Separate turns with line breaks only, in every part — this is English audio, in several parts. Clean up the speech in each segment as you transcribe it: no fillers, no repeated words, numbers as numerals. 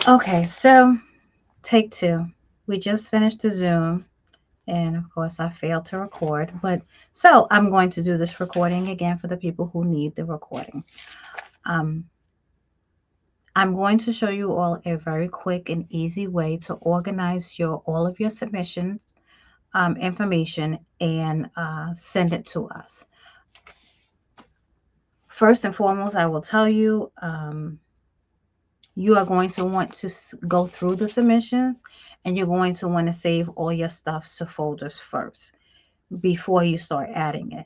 Okay, so take two. We just finished the Zoom, and of course, I failed to record. But so I'm going to do this recording again for the people who need the recording. Um, I'm going to show you all a very quick and easy way to organize your all of your submission information and send it to us. First and foremost, I will tell you you are going to want to go through the submissions, and you're going to want to save all your stuff to folders first before you start adding it.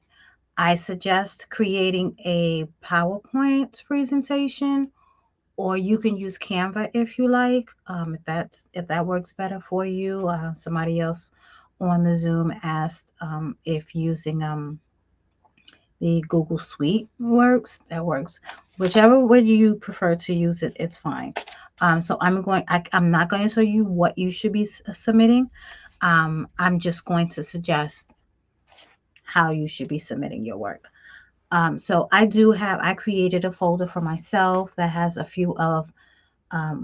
I suggest creating a PowerPoint presentation, or you can use Canva if you like. If that works better for you. Somebody else on the Zoom asked if using the Google Suite works. That works. Whichever way you prefer to use it, it's fine. So I'm not going to tell you what you should be submitting. I'm just going to suggest how you should be submitting your work. So I created a folder for myself that has a few of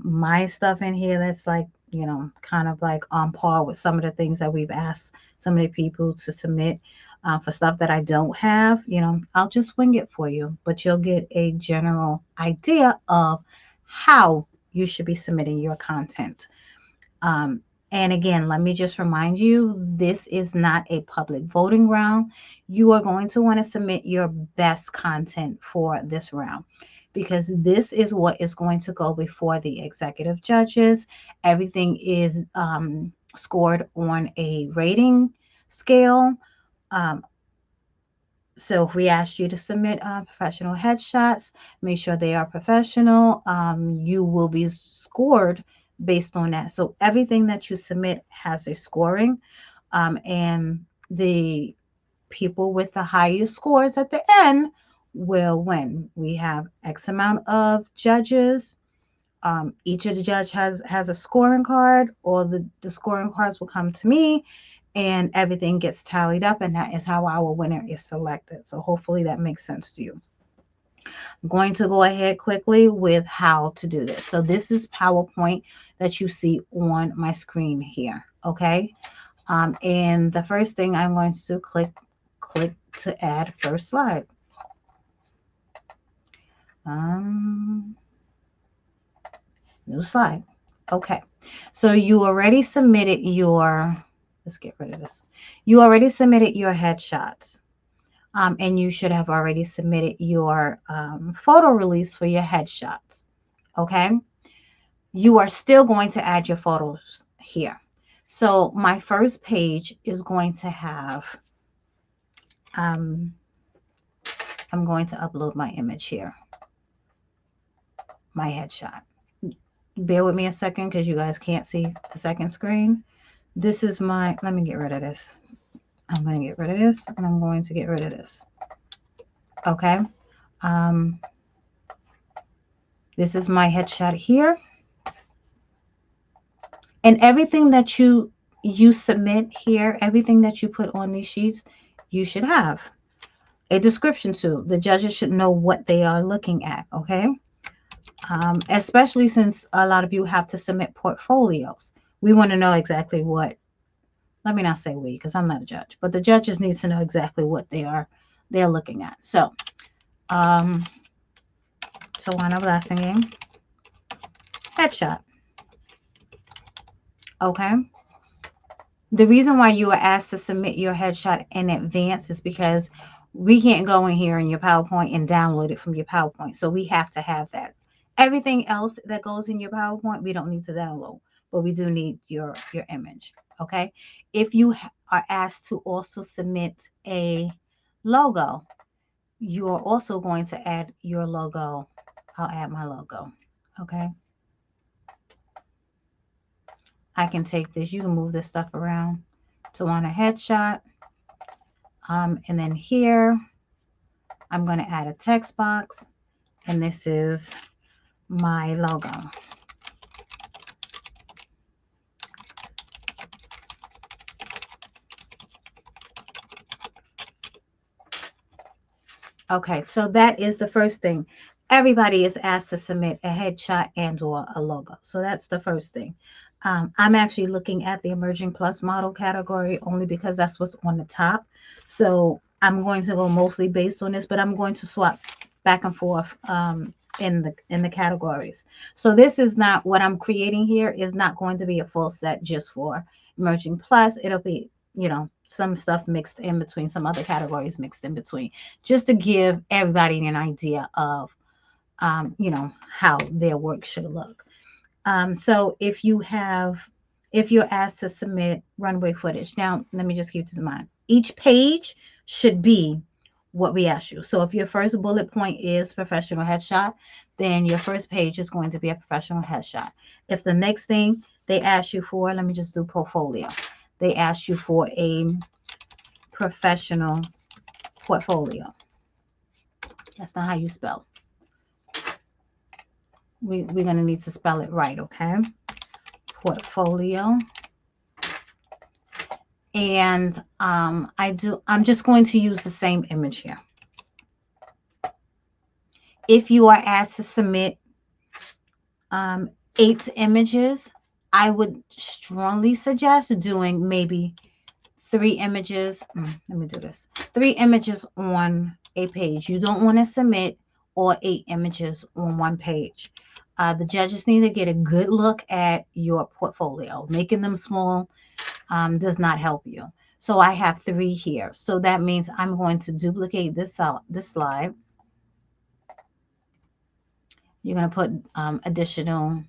my stuff in here that's like, kind of like on par with some of the things that we've asked some of the people to submit. For stuff that I don't have, I'll just wing it for you, but you'll get a general idea of how you should be submitting your content. Um, and again, let me just remind you, this is not a public voting round. You are going to want to submit your best content for this round, because this is what is going to go before the executive judges. Everything is scored on a rating scale. Um, so if we ask you to submit professional headshots, make sure they are professional. You will be scored based on that. So everything that you submit has a scoring, and the people with the highest scores at the end will win. We have X amount of judges. Each of the judge has a scoring card. All the scoring cards will come to me, and everything gets tallied up, and that is how our winner is selected. So hopefully that makes sense to you. I'm going to go ahead quickly with how to do this. So this is PowerPoint that you see on my screen here. Okay. And the first thing I'm going to do, click to add first slide. Um, New slide. Okay. So you already submitted your, let's get rid of this. You already submitted your headshots. And you should have already submitted your photo release for your headshots. Okay. You are still going to add your photos here. So my first page is going to have, um, I'm going to upload my image here, my headshot. Bear with me a second because you guys can't see the second screen. This is let me get rid of this. I'm going to get rid of this, and I'm going to get rid of this. Okay. Um, this is my headshot here. And everything that you submit here, everything that you put on these sheets, you should have a description to. The judges should know what they are looking at, okay? Especially since a lot of you have to submit portfolios. We want to know exactly what, let me not say we, because I'm not a judge, but the judges need to know exactly what they're looking at. So, Tawana Blassingame, headshot, okay? The reason why you are asked to submit your headshot in advance is because we can't go in here in your PowerPoint and download it from your PowerPoint. So we have to have that. Everything else that goes in your PowerPoint, we don't need to download, but we do need your image. Okay. If you are asked to also submit a logo, you are also going to add your logo. I'll add my logo. Okay. I can take this. You can move this stuff around to want a headshot. And then here, I'm going to add a text box, and this is my logo. Okay, so that is the first thing. everybody is asked to submit a headshot and or a logo. So that's the first thing. I'm actually looking at the Emerging Plus model category only because that's what's on the top. So I'm going to go mostly based on this, but I'm going to swap back and forth in the categories. So this is not what I'm creating here is not going to be a full set just for Emerging Plus. It'll be, some stuff mixed in between, some other categories mixed in between, just to give everybody an idea of how their work should look. So if you're asked to submit runway footage, now let me just keep this in mind. Each page should be what we ask you. So if your first bullet point is professional headshot, then your first page is going to be a professional headshot. If the next thing they ask you for, let me just do portfolio. They ask you for a professional portfolio. That's not how you spell. We're going to need to spell it right, okay? Portfolio. And I'm just going to use the same image here. If you are asked to submit 8 images, I would strongly suggest doing maybe 3 images. Let me do this. 3 images on a page. You don't want to submit all 8 images on one page. The judges need to get a good look at your portfolio. Making them small does not help you. So I have 3 here. So that means I'm going to duplicate this slide. You're going to put additional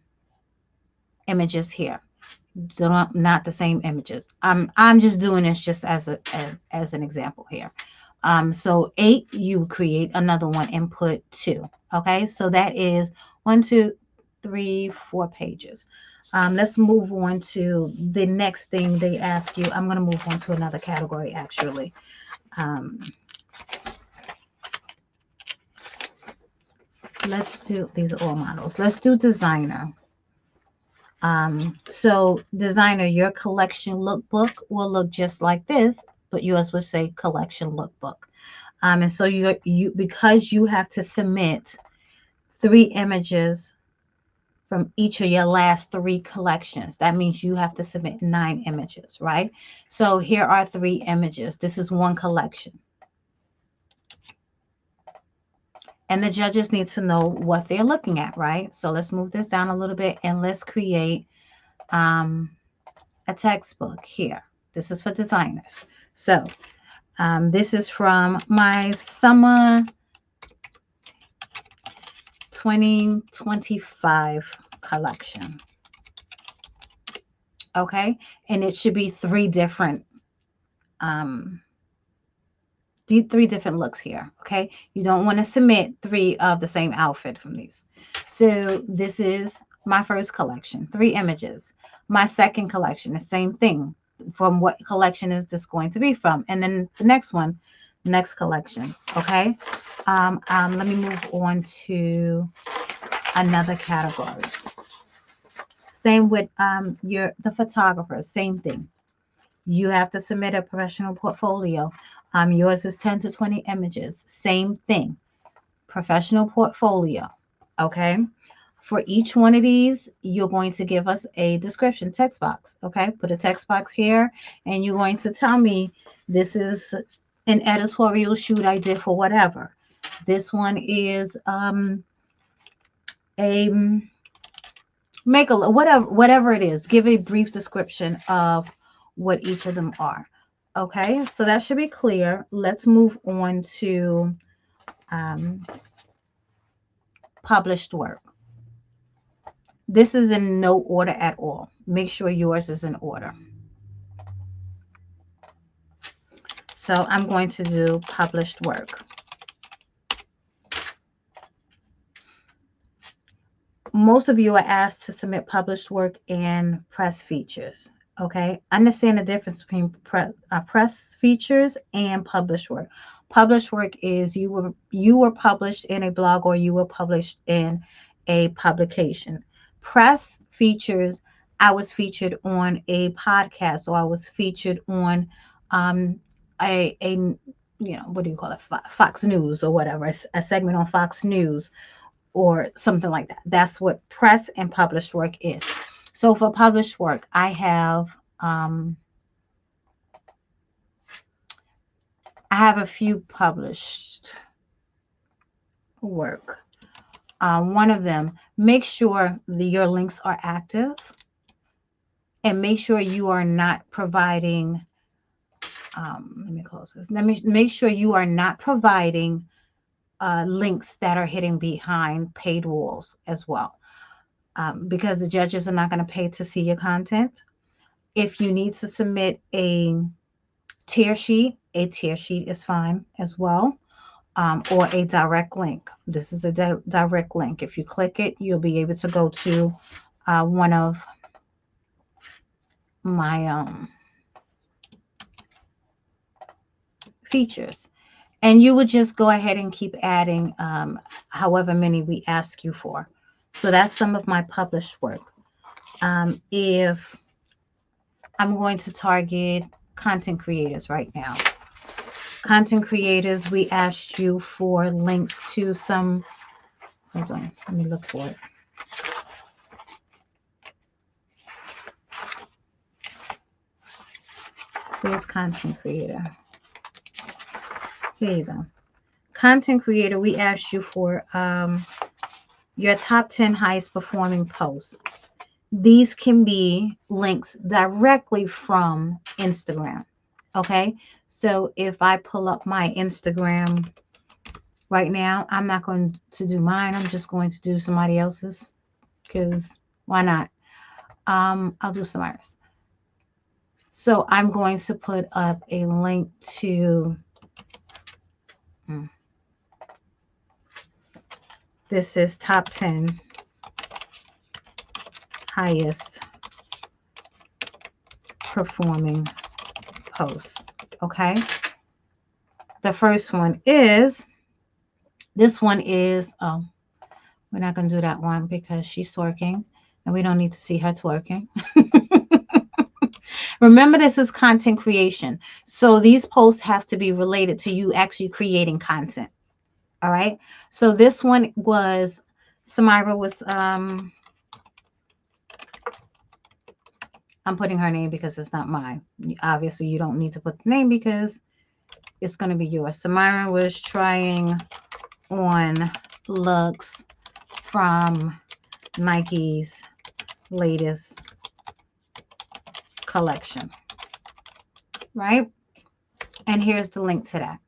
images here. Not the same images. I'm just doing this just as an example here. So 8, you create another one and put 2. Okay, so that is 1, 2, 3, 4 pages. Let's move on to the next thing they ask you. I'm going to move on to another category actually. Let's do, these are all models. Let's do designer. So designer, your collection lookbook will look just like this, but yours would say collection lookbook. And so you because you have to submit 3 images from each of your last 3 collections, that means you have to submit 9 images, right? So here are 3 images. This is one collection. And the judges need to know what they're looking at, right? So let's move this down a little bit and let's create a textbook here. This is for designers. So this is from my summer 2025 collection. Okay, and it should be 3 different 3 different looks here. Okay, you don't want to submit 3 of the same outfit from these. So this is my first collection, 3 images. My second collection, the same thing. From what collection is this going to be from? And then the next one, next collection. Okay, let me move on to another category. Same with the photographer, same thing. You have to submit a professional portfolio. Yours is 10 to 20 images. Same thing. Professional portfolio. Okay. For each one of these, you're going to give us a description text box. Okay. Put a text box here and you're going to tell me this is an editorial shoot I did for whatever. This one is whatever it is. Give a brief description of what each of them are. Okay, so that should be clear. Let's move on to published work. This is in no order at all. Make sure yours is in order. So I'm going to do published work. Most of you are asked to submit published work and press features. Okay, understand the difference between press features and published work. Published work is you were published in a blog or you were published in a publication. Press features, I was featured on a podcast or I was featured on a what do you call it, Fox News or whatever, a segment on Fox News, or something like that. That's what press and published work is. So for published work, I have a few published work. One of them, make sure your links are active, and make sure you are not providing, let me close this. Let me make sure you are not providing links that are hidden behind paid walls as well, because the judges are not going to pay to see your content. If you need to submit a tear sheet is fine as well, or a direct link. This is a direct link. If you click it, you'll be able to go to one of my features, and you would just go ahead and keep adding however many we ask you for. So that's some of my published work. If I'm going to target content creators right now, content creators, we asked you for links to some, hold on, let me look for it. Here's content creator. Here you go. Content creator, we asked you for your top 10 highest performing posts. These can be links directly from Instagram. Okay, so if I pull up my Instagram right now, I'm not going to do mine. I'm just going to do somebody else's, because why not? I'll do somebody else. So I'm going to put up a link to this is top 10 highest performing posts. Okay. The first one is, this one is, oh, we're not going to do that one because she's twerking and we don't need to see her twerking. Remember, this is content creation. So these posts have to be related to you actually creating content. All right. So this one was, Samira was, I'm putting her name because it's not mine. Obviously, you don't need to put the name because it's going to be yours. Samira was trying on looks from Nike's latest collection, right? And here's the link to that.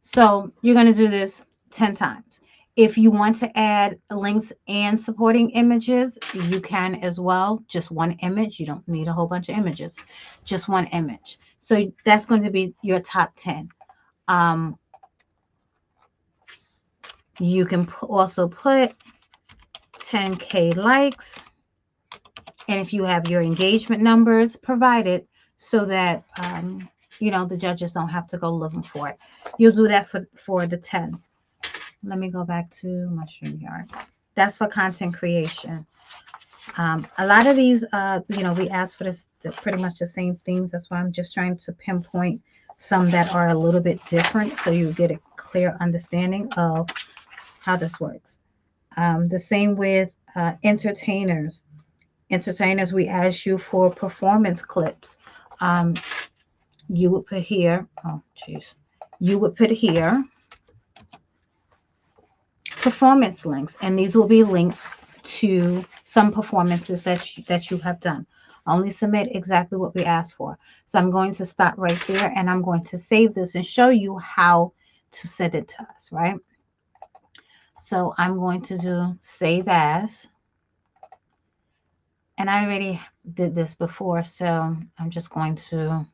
So you're going to do this 10 times. If you want to add links and supporting images, you can as well. Just one image. You don't need a whole bunch of images. Just one image. So that's going to be your top 10. You can also put 10K likes. And if you have your engagement numbers provided so that, the judges don't have to go looking for it. You'll do that for the 10. Let me go back to my StreamYard. That's for content creation. A lot of these, we asked for this, pretty much the same things. That's why I'm just trying to pinpoint some that are a little bit different so you get a clear understanding of how this works. The same with entertainers. Entertainers, we asked you for performance clips. You would put here, you would put here performance links, and these will be links to some performances that you have done. Only submit exactly what we asked for. So I'm going to stop right there, and I'm going to save this and show you how to send it to us, right? So I'm going to do save as, and I already did this before, so I'm just going to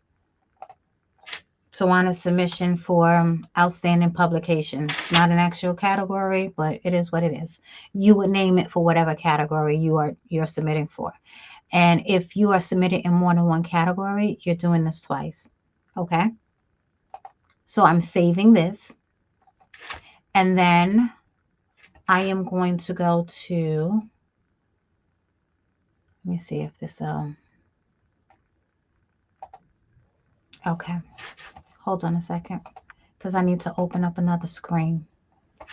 Tawana submission for outstanding publication. It's not an actual category, but it is what it is. You would name it for whatever category you're submitting for. And if you are submitting in more than one category, you're doing this twice. Okay. So I'm saving this. And then I am going to go to, let me see if this, okay. Hold on a second, because I need to open up another screen,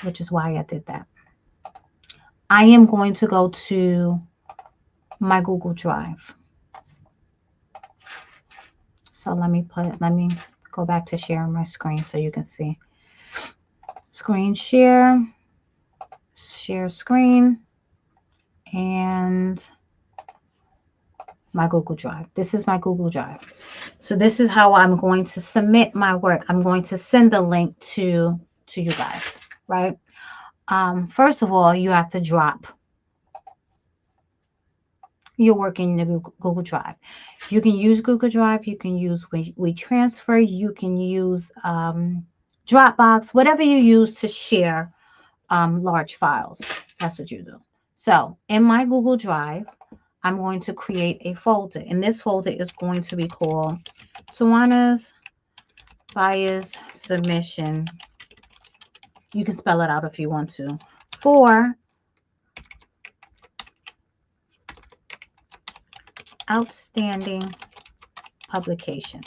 which is why I did that. I am going to go to my Google Drive. So let me go back to sharing my screen so you can see. Screen share, share screen, and my Google Drive. This is my Google Drive. So this is how I'm going to submit my work. I'm going to send the link to you guys, right? First of all, you have to drop your work in the Google Drive. You can use Google Drive. You can use WeTransfer. You can use Dropbox, whatever you use to share large files. That's what you do. So in my Google Drive, I'm going to create a folder. And this folder is going to be called Tawana's Bias Submission. You can spell it out if you want to. For outstanding publication.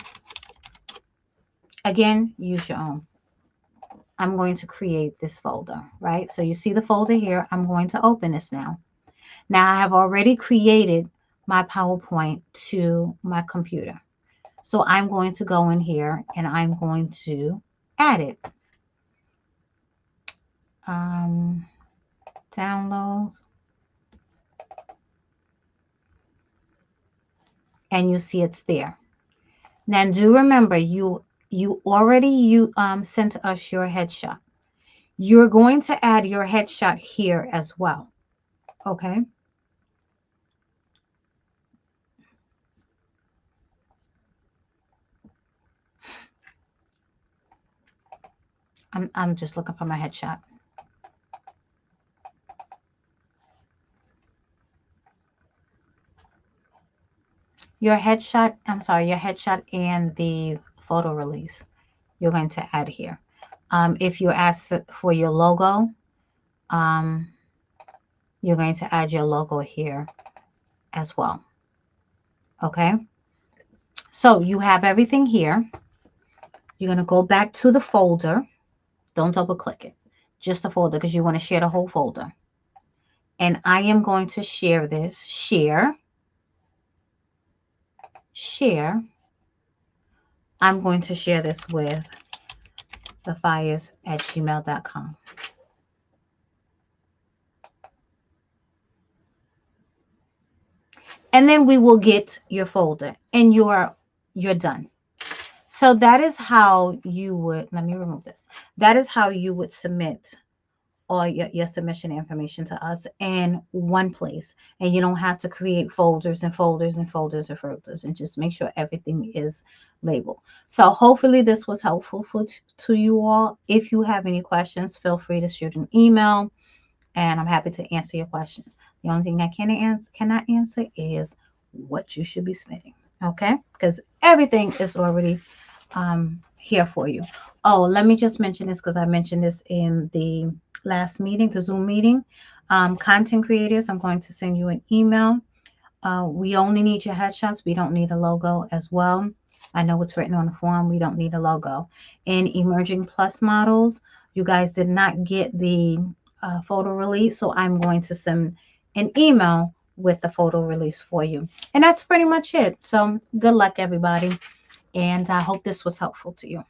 Again, use your own. I'm going to create this folder, right? So you see the folder here. I'm going to open this now. Now I have already created my PowerPoint to my computer. So I'm going to go in here and I'm going to add it. Downloads. And you see it's there. Now do remember you already sent us your headshot. You're going to add your headshot here as well. Okay. I'm just looking for my headshot. Your headshot, your headshot and the photo release you're going to add here. If you ask for your logo, you're going to add your logo here as well. Okay. So you have everything here. You're going to go back to the folder. Don't double click it. Just the folder because you want to share the whole folder. And I am going to share this. Share. I'm going to share this with thefires@gmail.com. And then we will get your folder and you're done. So that is how you would, let me remove this. That is how you would submit all your submission information to us in one place. And you don't have to create folders and folders and folders and folders, and just make sure everything is labeled. So hopefully this was helpful to you all. If you have any questions, feel free to shoot an email and I'm happy to answer your questions. The only thing I cannot answer is what you should be submitting. Okay, because everything is already here for you. Oh, let me just mention this because I mentioned this in the last meeting, the Zoom meeting. Content creators, I'm going to send you an email. We only need your headshots. We don't need a logo as well. I know it's written on the form. We don't need a logo. In Emerging Plus models, you guys did not get the photo release, so I'm going to send an email with the photo release for you. And that's pretty much it. So good luck, everybody. And I hope this was helpful to you.